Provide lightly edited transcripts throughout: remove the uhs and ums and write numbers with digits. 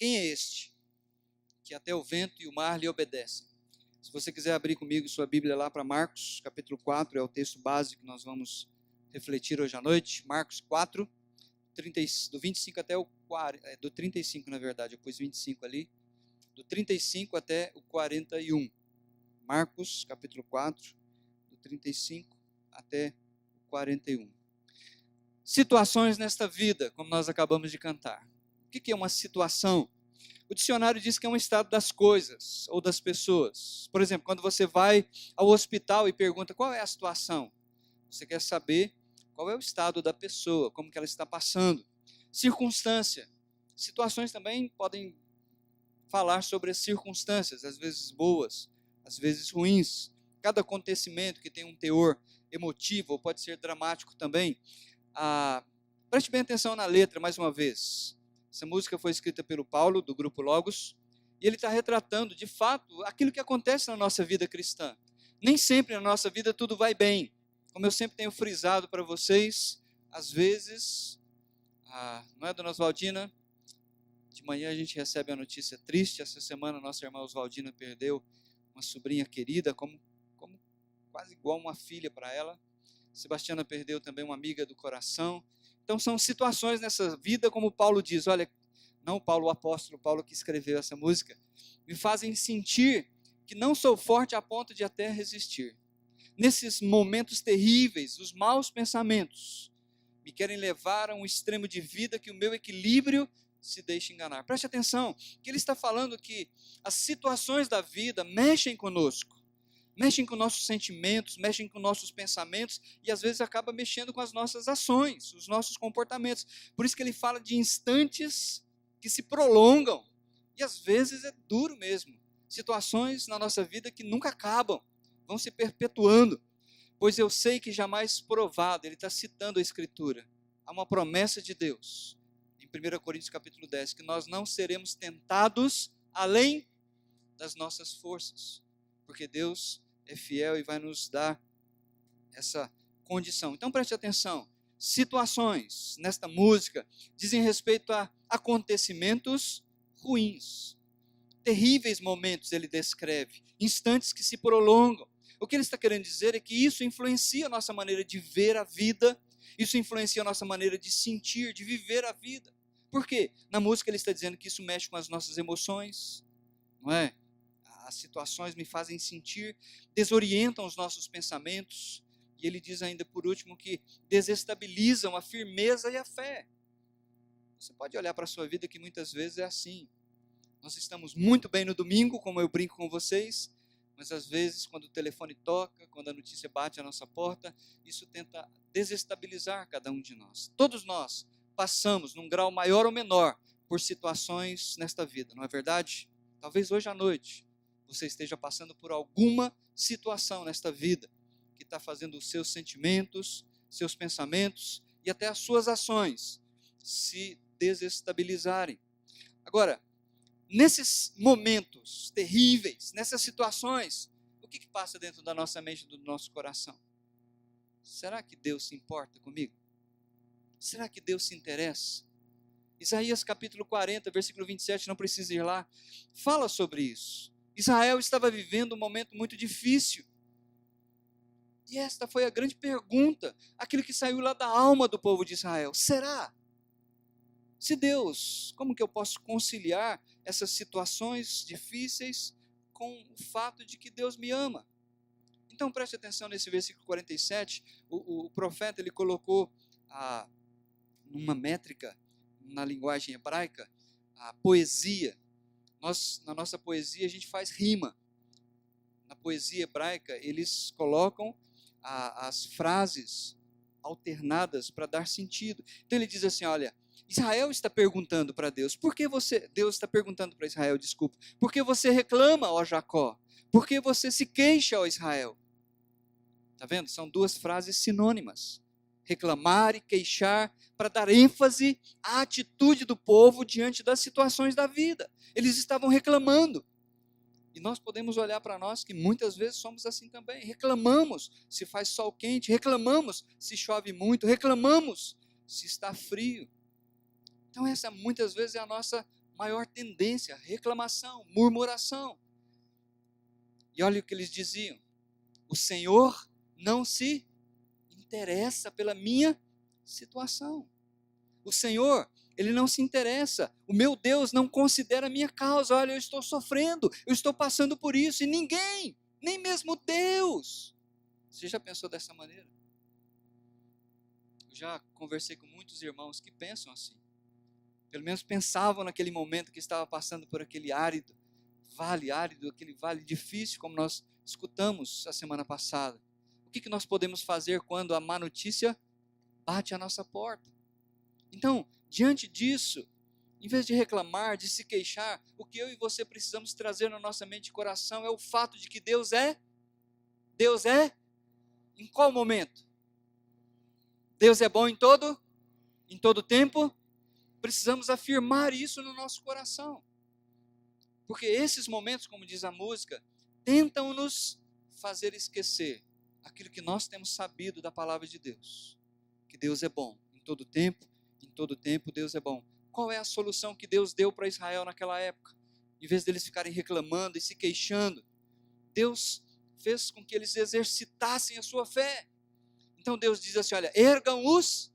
Quem é este que até o vento e o mar lhe obedecem? Se você quiser abrir comigo sua Bíblia lá para Marcos, capítulo 4, é o texto base que nós vamos refletir hoje à noite. Marcos 4, do 25 até o 40, do 35 na verdade, eu pus 25 ali, do 35 até o 41. Marcos, capítulo 4, do 35 até o 41. Situações nesta vida, como nós acabamos de cantar. O que é uma situação? O dicionário diz que é um estado das coisas ou das pessoas. Por exemplo, quando você vai ao hospital e pergunta qual é a situação, você quer saber qual é o estado da pessoa, como que ela está passando. Circunstância. Situações também podem falar sobre as circunstâncias, às vezes boas, às vezes ruins. Cada acontecimento que tem um teor emotivo, ou pode ser dramático também. Preste bem atenção na letra, mais uma vez. Essa música foi escrita pelo Paulo, do grupo Logos, e ele está retratando, de fato, aquilo que acontece na nossa vida cristã. Nem sempre na nossa vida tudo vai bem. Como eu sempre tenho frisado para vocês, às vezes, não é, dona Oswaldina? De manhã a gente recebe a notícia triste. Essa semana nossa irmã Oswaldina perdeu uma sobrinha querida, como quase igual uma filha para ela. Sebastiana perdeu também uma amiga do coração. Então são situações nessa vida, como Paulo diz, olha, não Paulo o apóstolo, Paulo que escreveu essa música, me fazem sentir que não sou forte a ponto de até resistir. Nesses momentos terríveis, os maus pensamentos me querem levar a um extremo de vida que o meu equilíbrio se deixa enganar. Preste atenção, que ele está falando que as situações da vida mexem conosco, mexem com nossos sentimentos, mexem com nossos pensamentos e às vezes acaba mexendo com as nossas ações, os nossos comportamentos. Por isso que ele fala de instantes que se prolongam e às vezes é duro mesmo. Situações na nossa vida que nunca acabam, vão se perpetuando. Pois eu sei que jamais provado, ele está citando a Escritura, há uma promessa de Deus, em 1 Coríntios capítulo 10, que nós não seremos tentados além das nossas forças, porque Deus é fiel e vai nos dar essa condição. Então preste atenção, situações nesta música dizem respeito a acontecimentos ruins, terríveis momentos ele descreve, instantes que se prolongam. O que ele está querendo dizer é que isso influencia a nossa maneira de ver a vida, isso influencia a nossa maneira de sentir, de viver a vida. Por quê? Na música ele está dizendo que isso mexe com as nossas emoções, não é? As situações me fazem sentir, desorientam os nossos pensamentos, e ele diz ainda por último que desestabilizam a firmeza e a fé. Você pode olhar para a sua vida que muitas vezes é assim. Nós estamos muito bem no domingo, como eu brinco com vocês, mas às vezes quando o telefone toca, quando a notícia bate à nossa porta, isso tenta desestabilizar cada um de nós. Todos nós passamos, num grau maior ou menor, por situações nesta vida, não é verdade? Talvez hoje à noite você esteja passando por alguma situação nesta vida que está fazendo os seus sentimentos, seus pensamentos e até as suas ações se desestabilizarem. Agora, nesses momentos terríveis, nessas situações, o que passa dentro da nossa mente e do nosso coração? Será que Deus se importa comigo? Será que Deus se interessa? Isaías capítulo 40, versículo 27, não precisa ir lá, fala sobre isso. Israel estava vivendo um momento muito difícil. E esta foi a grande pergunta, aquilo que saiu lá da alma do povo de Israel. Será? Se Deus, como que eu posso conciliar essas situações difíceis com o fato de que Deus me ama? Então preste atenção nesse versículo 47, o profeta ele colocou numa métrica, na linguagem hebraica, a poesia. Na nossa poesia a gente faz rima. Na poesia hebraica eles colocam as frases alternadas para dar sentido. Então ele diz assim, olha, Israel está perguntando para Deus, Deus está perguntando para Israel, desculpa, por que você reclama, ó Jacó? Por que você se queixa, ó Israel? Está vendo? São duas frases sinônimas. Reclamar e queixar, para dar ênfase à atitude do povo diante das situações da vida. Eles estavam reclamando. E nós podemos olhar para nós que muitas vezes somos assim também. Reclamamos se faz sol quente, reclamamos se chove muito, reclamamos se está frio. Então essa muitas vezes é a nossa maior tendência, reclamação, murmuração. E olha o que eles diziam: o Senhor não se interessa pela minha situação. O Senhor, Ele não se interessa. O meu Deus não considera a minha causa. Olha, eu estou sofrendo, eu estou passando por isso, e ninguém, nem mesmo Deus. Você já pensou dessa maneira? Eu já conversei com muitos irmãos que pensam assim. Pelo menos pensavam naquele momento que estava passando por aquele árido, aquele vale difícil, como nós escutamos a semana passada. O que nós podemos fazer quando a má notícia bate à nossa porta? Então, diante disso, em vez de reclamar, de se queixar, o que eu e você precisamos trazer na nossa mente e coração é o fato de que Deus é, em qual momento? Deus é bom em todo tempo. Precisamos afirmar isso no nosso coração. Porque esses momentos, como diz a música, tentam nos fazer esquecer aquilo que nós temos sabido da palavra de Deus. Que Deus é bom em todo tempo Deus é bom. Qual é a solução que Deus deu para Israel naquela época? Em vez deles ficarem reclamando e se queixando, Deus fez com que eles exercitassem a sua fé. Então Deus diz assim, olha, ergam os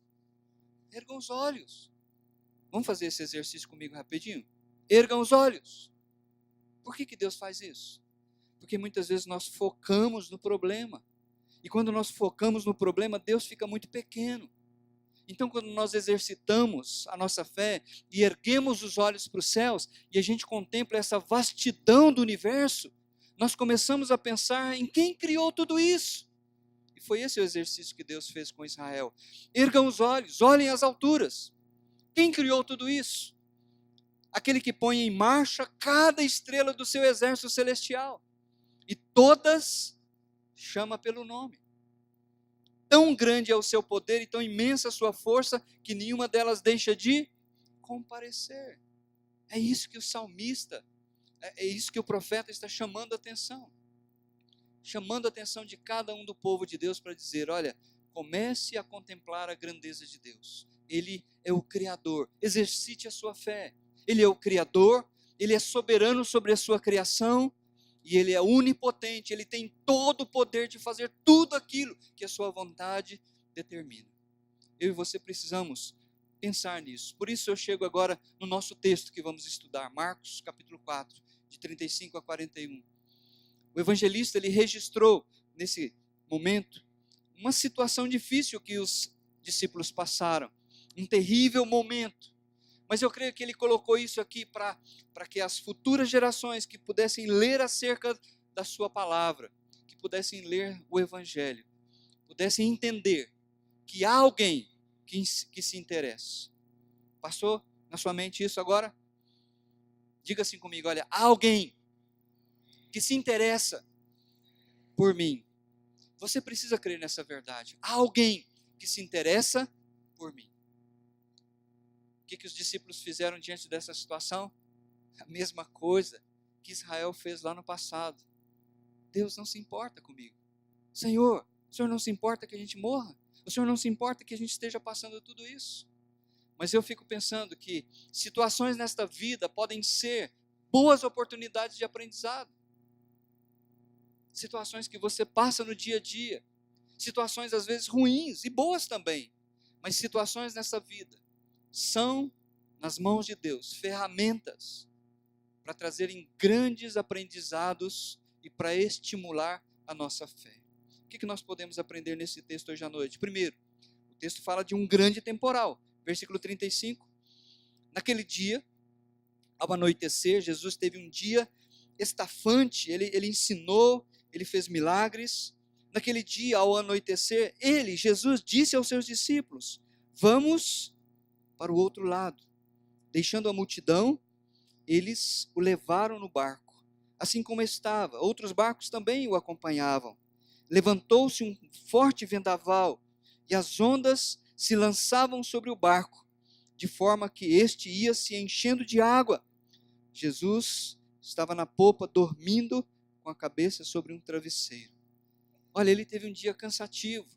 olhos. Vamos fazer esse exercício comigo rapidinho? Ergam os olhos. Por que Deus faz isso? Porque muitas vezes nós focamos no problema. E quando nós focamos no problema, Deus fica muito pequeno. Então, quando nós exercitamos a nossa fé e erguemos os olhos para os céus, e a gente contempla essa vastidão do universo, nós começamos a pensar em quem criou tudo isso. E foi esse o exercício que Deus fez com Israel. Ergam os olhos, olhem as alturas. Quem criou tudo isso? Aquele que põe em marcha cada estrela do seu exército celestial. E todas chama pelo nome. Tão grande é o seu poder e tão imensa a sua força, que nenhuma delas deixa de comparecer. É isso que o salmista, é isso que o profeta está chamando a atenção. Chamando a atenção de cada um do povo de Deus para dizer, olha, comece a contemplar a grandeza de Deus. Ele é o Criador, exercite a sua fé. Ele é o Criador, Ele é soberano sobre a sua criação, e Ele é onipotente, Ele tem todo o poder de fazer tudo aquilo que a sua vontade determina. Eu e você precisamos pensar nisso. Por isso eu chego agora no nosso texto que vamos estudar, Marcos capítulo 4, de 35 a 41. O evangelista, ele registrou nesse momento uma situação difícil que os discípulos passaram, um terrível momento. Mas eu creio que ele colocou isso aqui para que as futuras gerações que pudessem ler acerca da sua palavra, que pudessem ler o evangelho, pudessem entender que há alguém que se interessa. Passou na sua mente isso agora? Diga assim comigo, olha, há alguém que se interessa por mim. Você precisa crer nessa verdade. Há alguém que se interessa por mim. O que os discípulos fizeram diante dessa situação? A mesma coisa que Israel fez lá no passado. Deus não se importa comigo. Senhor, o Senhor não se importa que a gente morra? O Senhor não se importa que a gente esteja passando tudo isso? Mas eu fico pensando que situações nesta vida podem ser boas oportunidades de aprendizado. Situações que você passa no dia a dia. Situações às vezes ruins e boas também. Mas situações nessa vida são, nas mãos de Deus, ferramentas para trazerem grandes aprendizados e para estimular a nossa fé. O que nós podemos aprender nesse texto hoje à noite? Primeiro, o texto fala de um grande temporal. Versículo 35. Naquele dia, ao anoitecer, Jesus teve um dia estafante, ele ensinou, ele fez milagres. Naquele dia, ao anoitecer, Jesus, disse aos seus discípulos, vamos para o outro lado. Deixando a multidão, eles o levaram no barco, assim como estava. Outros barcos também o acompanhavam. Levantou-se um forte vendaval, e as ondas se lançavam sobre o barco, de forma que este ia se enchendo de água. Jesus estava na popa, dormindo com a cabeça sobre um travesseiro. Olha, ele teve um dia cansativo.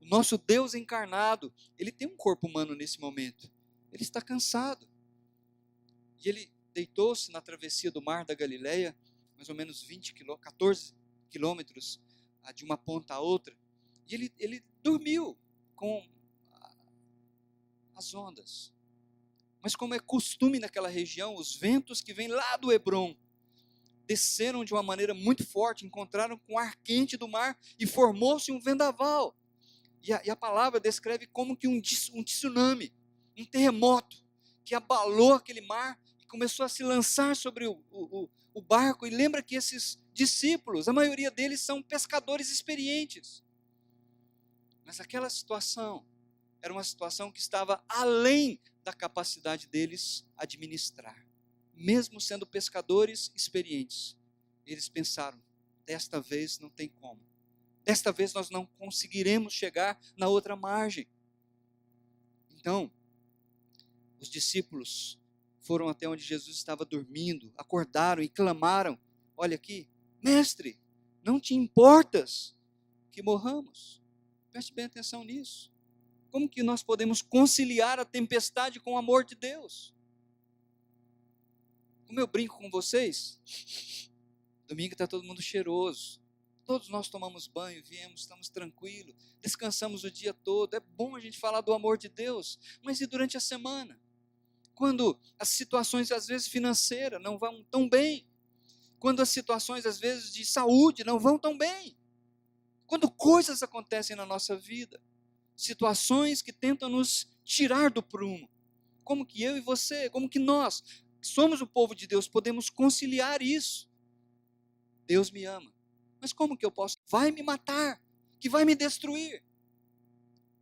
O nosso Deus encarnado, ele tem um corpo humano nesse momento. Ele está cansado. E ele deitou-se na travessia do mar da Galileia, mais ou menos 14 quilômetros de uma ponta a outra, e ele dormiu com as ondas. Mas como é costume naquela região, os ventos que vêm lá do Hebrom desceram de uma maneira muito forte, encontraram com o ar quente do mar e formou-se um vendaval. E a palavra descreve como que um tsunami, um terremoto, que abalou aquele mar e começou a se lançar sobre o barco. E lembra que esses discípulos, a maioria deles são pescadores experientes. Mas aquela situação era uma situação que estava além da capacidade deles administrar. Mesmo sendo pescadores experientes, eles pensaram, desta vez não tem como. Desta vez nós não conseguiremos chegar na outra margem. Então, os discípulos foram até onde Jesus estava dormindo, acordaram e clamaram, olha aqui, mestre, não te importas que morramos? Preste bem atenção nisso. Como que nós podemos conciliar a tempestade com o amor de Deus? Como eu brinco com vocês, domingo está todo mundo cheiroso, todos nós tomamos banho, viemos, estamos tranquilos, descansamos o dia todo, é bom a gente falar do amor de Deus, mas e durante a semana? Quando as situações às vezes financeiras não vão tão bem, quando as situações às vezes de saúde não vão tão bem, quando coisas acontecem na nossa vida, situações que tentam nos tirar do prumo, como que eu e você, como que nós, que somos o povo de Deus, podemos conciliar isso? Deus me ama, mas como que eu posso? Vai me matar, que vai me destruir.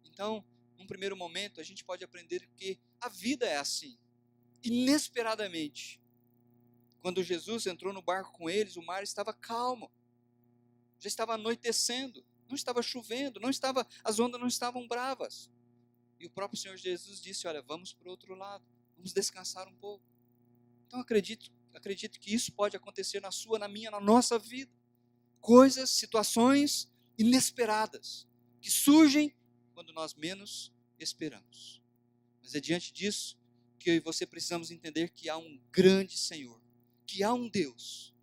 Então, num primeiro momento, a gente pode aprender que a vida é assim, inesperadamente. Quando Jesus entrou no barco com eles, o mar estava calmo, já estava anoitecendo, não estava chovendo, as ondas não estavam bravas. E o próprio Senhor Jesus disse, olha, vamos para o outro lado, vamos descansar um pouco. Então acredito que isso pode acontecer na sua, na minha, na nossa vida. Coisas, situações inesperadas, que surgem quando nós menos esperamos. Mas é diante disso que eu e você precisamos entender que há um grande Senhor, que há um Deus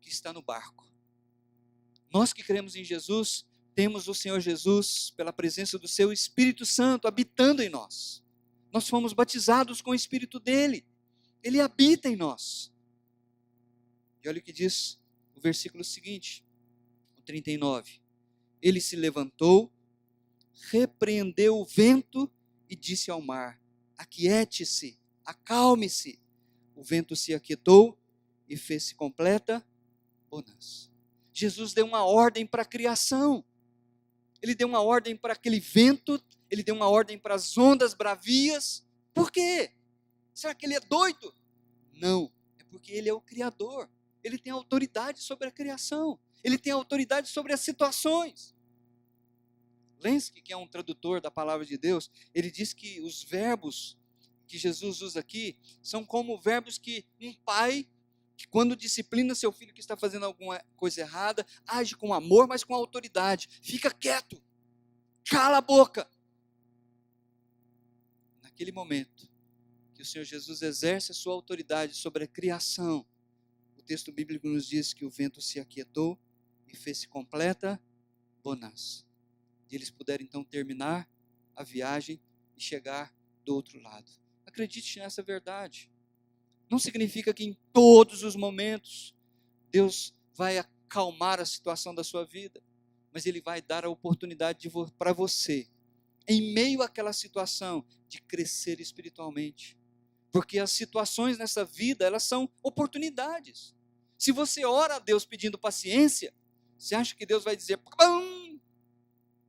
que está no barco. Nós que cremos em Jesus, temos o Senhor Jesus, pela presença do seu Espírito Santo, habitando em nós. Nós fomos batizados com o Espírito dele. Ele habita em nós. E olha o que diz o versículo seguinte, o 39. Ele se levantou, repreendeu o vento e disse ao mar, aquiete-se, acalme-se. O vento se aquietou e fez-se completa bonança. Jesus deu uma ordem para a criação. Ele deu uma ordem para aquele vento, ele deu uma ordem para as ondas bravias. Por quê? Será que ele é doido? Não, é porque ele é o Criador. Ele tem autoridade sobre a criação. Ele tem autoridade sobre as situações. Lenski, que é um tradutor da palavra de Deus, ele diz que os verbos que Jesus usa aqui são como verbos que um pai, que quando disciplina seu filho que está fazendo alguma coisa errada, age com amor, mas com autoridade. Fica quieto, cala a boca. Naquele momento que o Senhor Jesus exerce a sua autoridade sobre a criação, o texto bíblico nos diz que o vento se aquietou e fez-se completa bonança. E eles puderam então terminar a viagem e chegar do outro lado. Acredite nessa verdade. Não significa que em todos os momentos Deus vai acalmar a situação da sua vida, mas Ele vai dar a oportunidade para você, em meio àquela situação, de crescer espiritualmente. Porque as situações nessa vida, elas são oportunidades. Se você ora a Deus pedindo paciência, você acha que Deus vai dizer,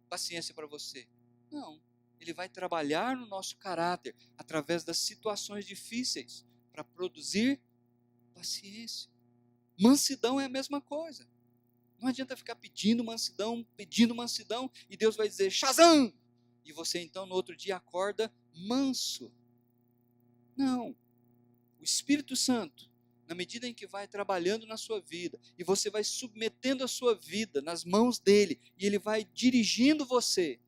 paciência para você? Não. Ele vai trabalhar no nosso caráter, através das situações difíceis, para produzir paciência. Mansidão é a mesma coisa. Não adianta ficar pedindo mansidão, e Deus vai dizer, Shazam! E você então no outro dia acorda manso. Não. O Espírito Santo, na medida em que vai trabalhando na sua vida, e você vai submetendo a sua vida nas mãos dele, e ele vai dirigindo você,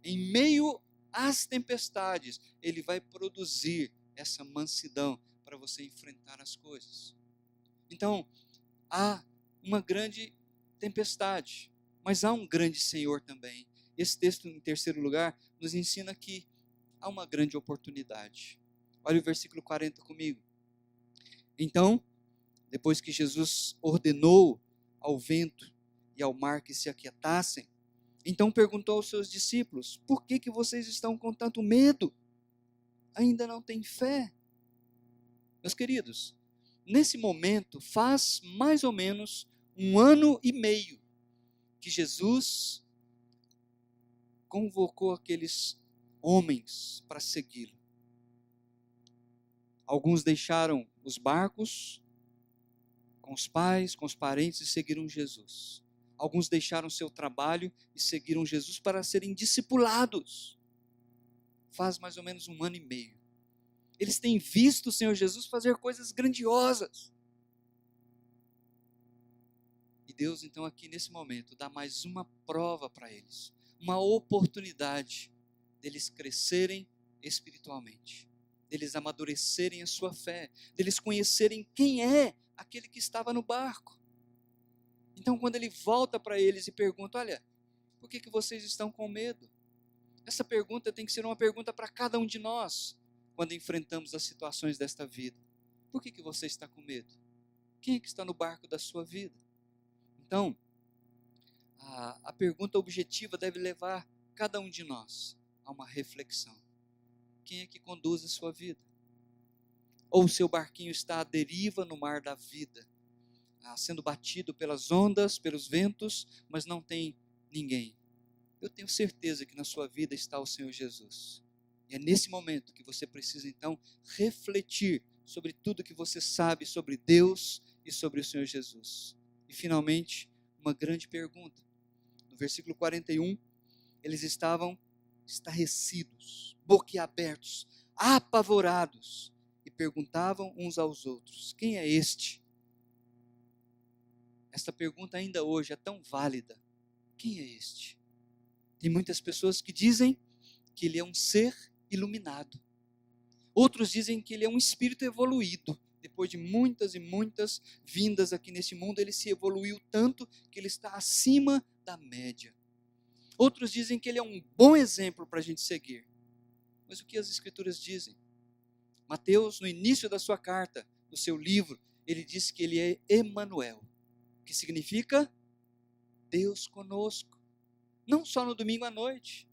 em meio às tempestades, ele vai produzir essa mansidão, para para você enfrentar as coisas. Então, há uma grande tempestade, mas há um grande Senhor também. Esse texto, em terceiro lugar, nos ensina que há uma grande oportunidade. Olha o versículo 40 comigo. Então, depois que Jesus ordenou ao vento e ao mar que se aquietassem, então perguntou aos seus discípulos: por que vocês estão com tanto medo? Ainda não têm fé? Meus queridos, nesse momento faz mais ou menos 1 ano e meio que Jesus convocou aqueles homens para segui-lo. Alguns deixaram os barcos com os pais, com os parentes e seguiram Jesus. Alguns deixaram seu trabalho e seguiram Jesus para serem discipulados. Faz mais ou menos 1 ano e meio. Eles têm visto o Senhor Jesus fazer coisas grandiosas. E Deus, então, aqui nesse momento, dá mais uma prova para eles. Uma oportunidade deles crescerem espiritualmente. Deles amadurecerem a sua fé. Deles conhecerem quem é aquele que estava no barco. Então, quando ele volta para eles e pergunta: olha, por que vocês estão com medo? Essa pergunta tem que ser uma pergunta para cada um de nós, quando enfrentamos as situações desta vida. Por que você está com medo? Quem é que está no barco da sua vida? Então, a pergunta objetiva deve levar cada um de nós a uma reflexão. Quem é que conduz a sua vida? Ou o seu barquinho está à deriva no mar da vida, sendo batido pelas ondas, pelos ventos, mas não tem ninguém? Eu tenho certeza que na sua vida está o Senhor Jesus. E é nesse momento que você precisa então refletir sobre tudo que você sabe sobre Deus e sobre o Senhor Jesus. E finalmente, uma grande pergunta. No versículo 41, eles estavam estarrecidos, boquiabertos, apavorados, e perguntavam uns aos outros: quem é este? Esta pergunta ainda hoje é tão válida. Quem é este? Tem muitas pessoas que dizem que ele é um ser iluminado. Outros dizem que ele é um espírito evoluído. Depois de muitas e muitas vindas aqui nesse mundo, ele se evoluiu tanto que ele está acima da média. Outros dizem que ele é um bom exemplo para a gente seguir. Mas o que as Escrituras dizem? Mateus, no início da sua carta, no seu livro, ele diz que ele é Emanuel, que significa Deus conosco. Não só no domingo à noite.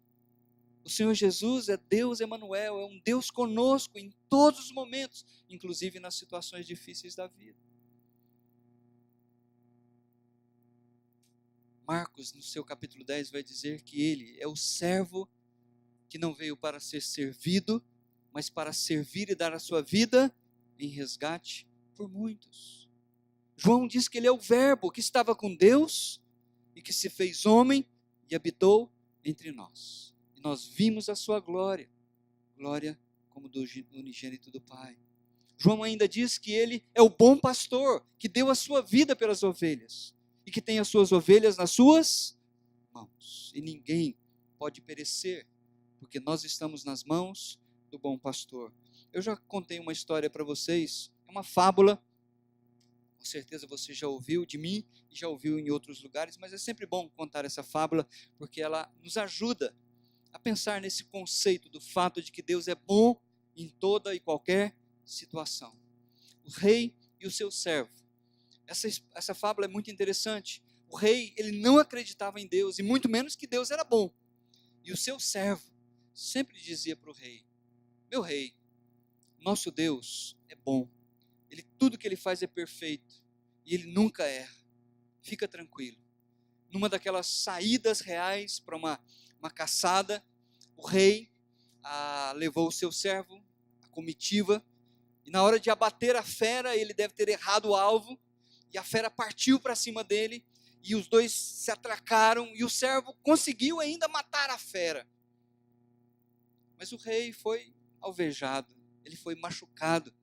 O Senhor Jesus é Deus Emanuel, é um Deus conosco em todos os momentos, inclusive nas situações difíceis da vida. Marcos, no seu capítulo 10, vai dizer que ele é o servo que não veio para ser servido, mas para servir e dar a sua vida em resgate por muitos. João diz que ele é o verbo que estava com Deus e que se fez homem e habitou entre nós. E nós vimos a sua glória, glória como do unigênito do Pai. João ainda diz que ele é o bom pastor, que deu a sua vida pelas ovelhas, e que tem as suas ovelhas nas suas mãos. E ninguém pode perecer, porque nós estamos nas mãos do bom pastor. Eu já contei uma história para vocês, é uma fábula, com certeza você já ouviu de mim e já ouviu em outros lugares, mas é sempre bom contar essa fábula, porque ela nos ajuda a pensar nesse conceito do fato de que Deus é bom em toda e qualquer situação. O rei e o seu servo. Essa fábula é muito interessante. O rei, ele não acreditava em Deus, e muito menos que Deus era bom. E o seu servo sempre dizia para o rei: meu rei, nosso Deus é bom. Tudo que ele faz é perfeito. E ele nunca erra. Fica tranquilo. Numa daquelas saídas reais para uma caçada, o rei levou o seu servo, a comitiva, e na hora de abater a fera, ele deve ter errado o alvo, e a fera partiu para cima dele, e os dois se atracaram, e o servo conseguiu ainda matar a fera. Mas o rei foi alvejado, ele foi machucado,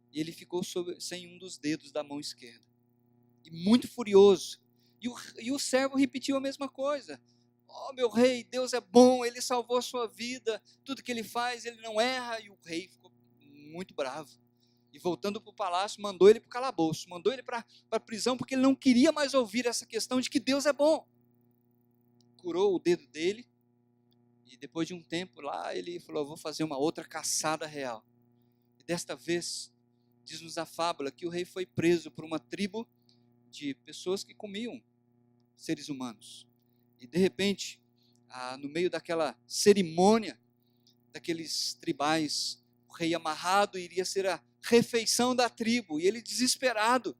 e ele ficou sem um dos dedos da mão esquerda. E muito furioso. E o servo repetiu a mesma coisa. Oh, meu rei, Deus é bom, ele salvou a sua vida, tudo que ele faz, ele não erra. E o rei ficou muito bravo. E voltando para o palácio, mandou ele para o calabouço, mandou ele para a prisão, porque ele não queria mais ouvir essa questão de que Deus é bom. Curou o dedo dele, e depois de um tempo lá, ele falou: vou fazer uma outra caçada real. E desta vez, diz-nos a fábula que o rei foi preso por uma tribo de pessoas que comiam seres humanos. E de repente, no meio daquela cerimônia, daqueles tribais, o rei amarrado iria ser a refeição da tribo, e ele desesperado.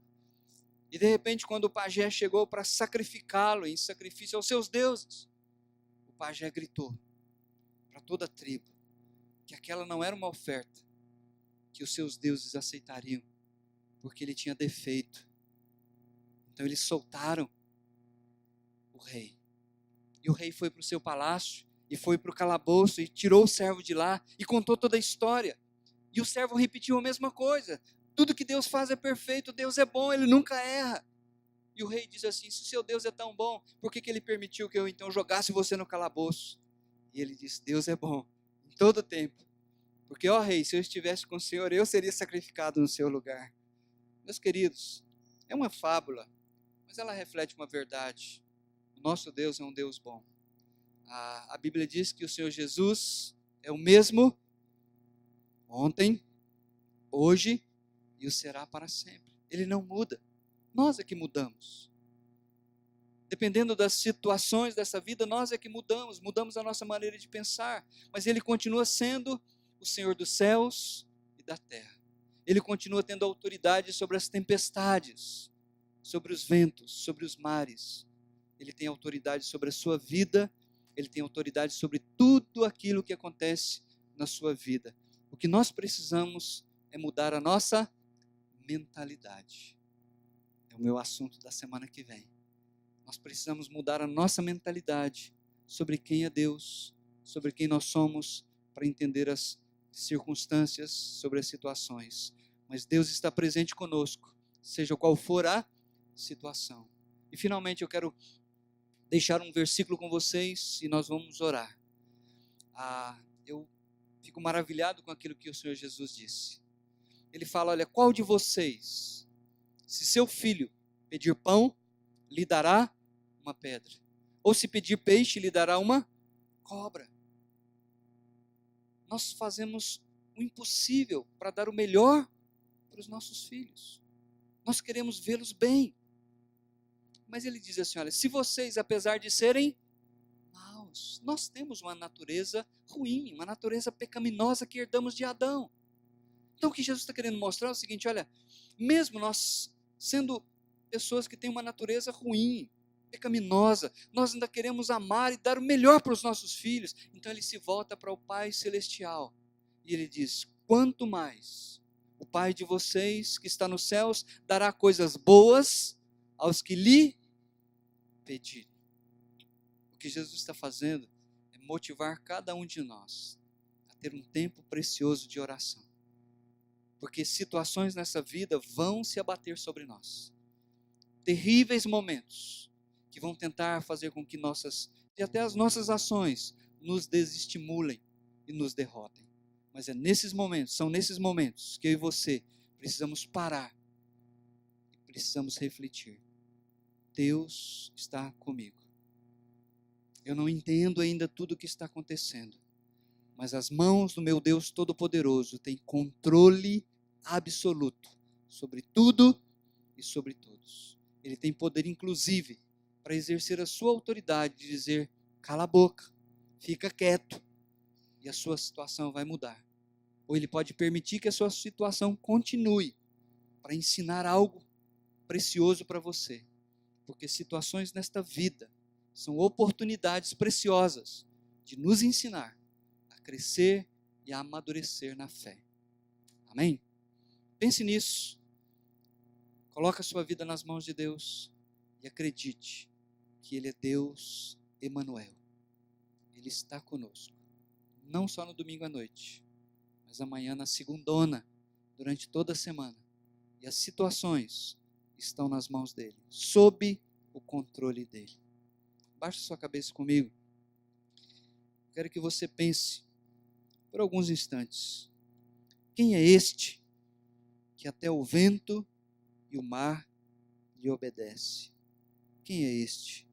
E de repente, quando o pajé chegou para sacrificá-lo em sacrifício aos seus deuses, o pajé gritou para toda a tribo que aquela não era uma oferta que os seus deuses aceitariam, porque ele tinha defeito. Então eles soltaram o rei. E o rei foi para o seu palácio, e foi para o calabouço, e tirou o servo de lá, e contou toda a história. E o servo repetiu a mesma coisa: tudo que Deus faz é perfeito, Deus é bom, Ele nunca erra. E o rei diz assim: se o seu Deus é tão bom, por que Ele permitiu que eu então jogasse você no calabouço? E ele disse: Deus é bom, em todo tempo. Porque, ó rei, se eu estivesse com o Senhor, eu seria sacrificado no seu lugar. Meus queridos, é uma fábula, mas ela reflete uma verdade. O nosso Deus é um Deus bom. A Bíblia diz que o Senhor Jesus é o mesmo ontem, hoje e o será para sempre. Ele não muda. Nós é que mudamos. Dependendo das situações dessa vida, nós é que mudamos a nossa maneira de pensar. Mas Ele continua sendo o Senhor dos céus e da terra. Ele continua tendo autoridade sobre as tempestades, sobre os ventos, sobre os mares. Ele tem autoridade sobre a sua vida, Ele tem autoridade sobre tudo aquilo que acontece na sua vida. O que nós precisamos é mudar a nossa mentalidade. É o meu assunto da semana que vem. Nós precisamos mudar a nossa mentalidade sobre quem é Deus, sobre quem nós somos, para entender as circunstâncias, sobre as situações. Mas Deus está presente conosco, seja qual for a situação. E finalmente eu quero deixar um versículo com vocês e nós vamos orar. Eu fico maravilhado com aquilo que o Senhor Jesus disse. Ele fala: olha, qual de vocês, se seu filho pedir pão, lhe dará uma pedra? Ou se pedir peixe, lhe dará uma cobra? Nós fazemos o impossível para dar o melhor para os nossos filhos. Nós queremos vê-los bem. Mas ele diz assim: olha, se vocês, apesar de serem maus, nós temos uma natureza ruim, uma natureza pecaminosa que herdamos de Adão. Então o que Jesus está querendo mostrar é o seguinte: olha, mesmo nós sendo pessoas que têm uma natureza ruim, pecaminosa, nós ainda queremos amar e dar o melhor para os nossos filhos. Então ele se volta para o Pai Celestial e ele diz: quanto mais o Pai de vocês que está nos céus dará coisas boas aos que lhe pedirem. O que Jesus está fazendo é motivar cada um de nós a ter um tempo precioso de oração. Porque situações nessa vida vão se abater sobre nós. Terríveis momentos que vão tentar fazer com que e até as nossas ações nos desestimulem e nos derrotem. Mas são nesses momentos que eu e você precisamos parar e precisamos refletir. Deus está comigo. Eu não entendo ainda tudo o que está acontecendo, mas as mãos do meu Deus Todo-Poderoso têm controle absoluto sobre tudo e sobre todos. Ele tem poder, inclusive, para exercer a sua autoridade de dizer: cala a boca, fica quieto, e a sua situação vai mudar. Ou ele pode permitir que a sua situação continue, para ensinar algo precioso para você. Porque situações nesta vida são oportunidades preciosas de nos ensinar a crescer e a amadurecer na fé. Amém? Pense nisso. Coloque a sua vida nas mãos de Deus e acredite que Ele é Deus Emanuel. Ele está conosco. Não só no domingo à noite, mas amanhã na segundona, durante toda a semana. E as situações estão nas mãos dEle, sob o controle dEle. Baixe sua cabeça comigo. Quero que você pense por alguns instantes: quem é este que até o vento e o mar lhe obedecem. Quem é este?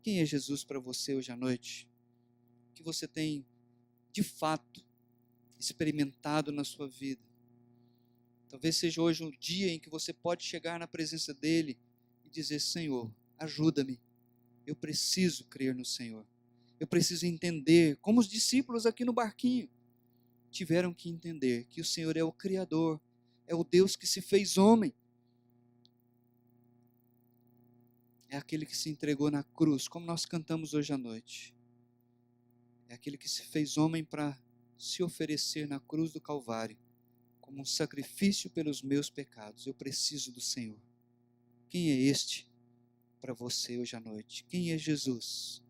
Quem é Jesus para você hoje à noite? Que você tem, de fato, experimentado na sua vida. Talvez seja hoje um dia em que você pode chegar na presença dele e dizer: Senhor, ajuda-me. Eu preciso crer no Senhor. Eu preciso entender, como os discípulos aqui no barquinho tiveram que entender que o Senhor é o Criador, é o Deus que se fez homem. É aquele que se entregou na cruz, como nós cantamos hoje à noite. É aquele que se fez homem para se oferecer na cruz do Calvário, como um sacrifício pelos meus pecados. Eu preciso do Senhor. Quem é este para você hoje à noite? Quem é Jesus?